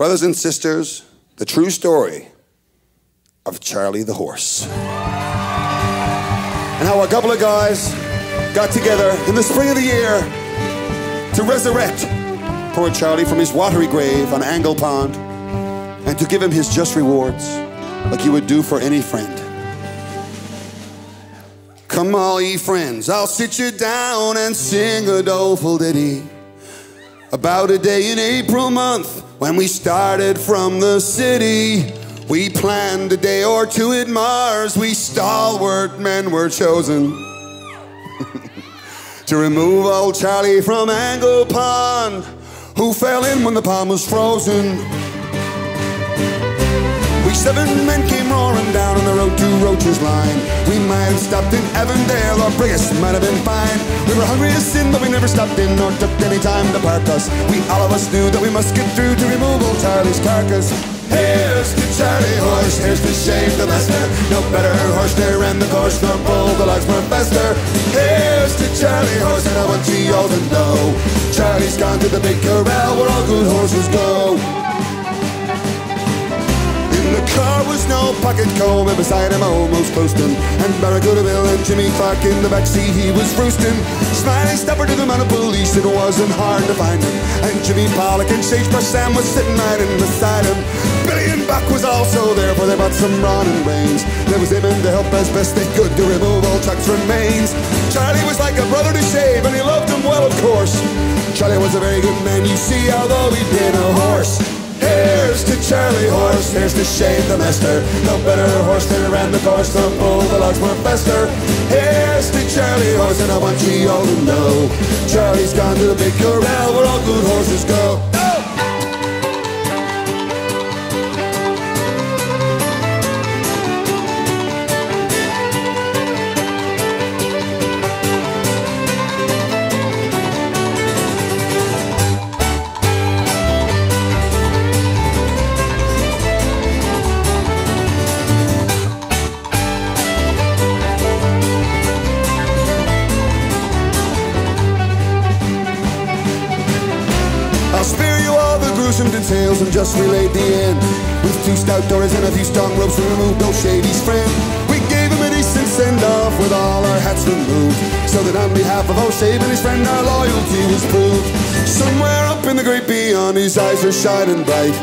Brothers and sisters, the true story of Charlie the horse. And how a couple of guys got together in the spring of the year to resurrect poor Charlie from his watery grave on Angle Pond and to give him his just rewards like you would do for any friend. Come all ye friends, I'll sit you down and sing a doleful ditty about a day in April month when we started from the city. We planned a day or two at Mars, we stalwart men were chosen to remove old Charlie from Angle Pond, who fell in when the pond was frozen. We 7 men came roaring down on the road to Roach's Line. We might have stopped in Avondale or Brigus might have been fine. We were hungry as sin, but we never stopped in nor took any time to park us. We all of us knew that we must get through to remove old Charlie's carcass. Here's to Charlie horse, here's to Shave the master. No better horse to ran the course, nor bull the logs more faster. Here's to Charlie horse, and I want you all to know Charlie's gone to the big corral where all good horses go. In the car was no pocket comb, and beside him almost close to him, and Barracuda Bill and Jimmy Clark in the backseat he was roosting. Smiley stubborn to the mounted police, it wasn't hard to find him, and Jimmy Pollock and Sagebrush Sam was sitting right in beside him. Billy and Buck was also there, for they bought some brawn and brains. There was him in to help as best they could to remove old Chuck's remains. Charlie was like a brother to Shave, and he loved him well, of course. Charlie was a very good man, you see, although he'd been a horse. Here's to Charlie horse, here's to Shave the master. No better horse than ran the course, nor pull the logs more faster. Here's to Charlie horse, and I want you all to know Charlie's gone to the big corral where all good horses go. I'll spare you all the gruesome details and just relate the end. With 2 stout doors and a few strong ropes, we removed old Shavy's friend. We gave him a decent send-off with all our hats removed, so that on behalf of old Shave and his friend our loyalty was proved. Somewhere up in the great beyond, his eyes are shining bright.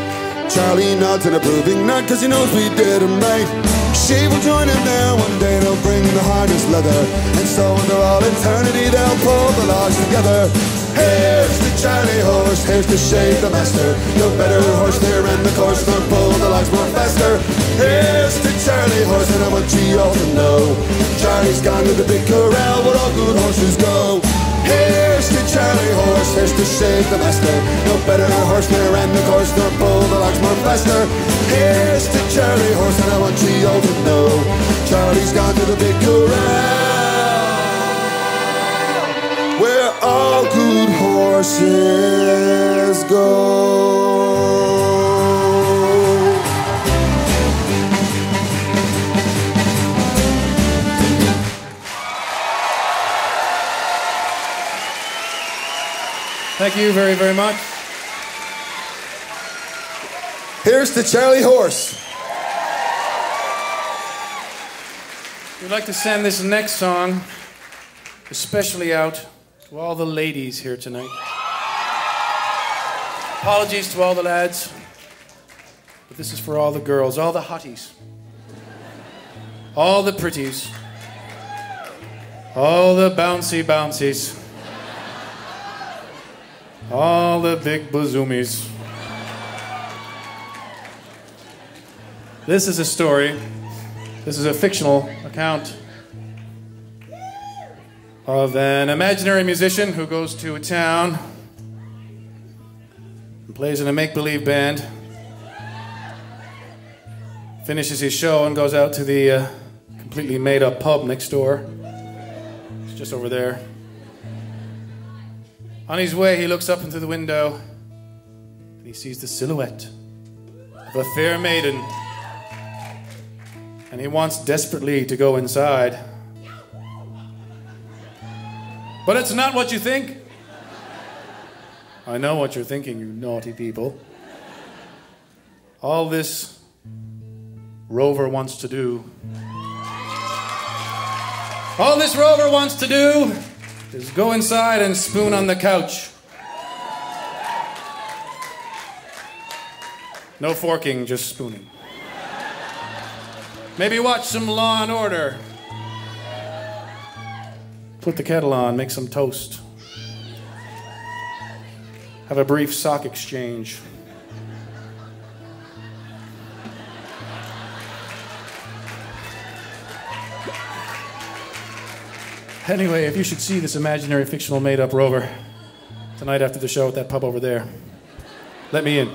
Charlie nods an approving nod, cause he knows we did him right. Shave will join him there one day, they'll bring the harness leather, and so under all eternity they'll pull the logs together. Here's to Charlie horse, here's to Shave the master. No better horse there ran the course, nor pull the logs more faster. Here's to Charlie horse, and I want you all to know Charlie's gone to the big corral where all good horses go. Here's to Charlie horse, here's to Shave the master. No better horse there ran the course, nor pull the logs more faster. Here's to Charlie horse, and I want you all to know Charlie's gone to the big corral where all good horses go. Thank you very, very much. Here's to Charlie horse. We'd like to send this next song especially out to all the ladies here tonight. Apologies to all the lads, but this is for all the girls, all the hotties, all the pretties, all the bouncy bouncies, all the big bazoomies. This is a story, this is a fictional account of an imaginary musician who goes to a town and plays in a make-believe band, finishes his show and goes out to the completely made-up pub next door. It's just over there. On his way, he looks up into the window and he sees the silhouette of a fair maiden, and he wants desperately to go inside. But it's not what you think. I know what you're thinking, you naughty people. All this Rover wants to do. All this Rover wants to do is go inside and spoon on the couch. No forking, just spooning. Maybe watch some Law and Order. Put the kettle on, make some toast. Have a brief sock exchange. Anyway, if you should see this imaginary, fictional, made-up Rover tonight after the show at that pub over there, let me in.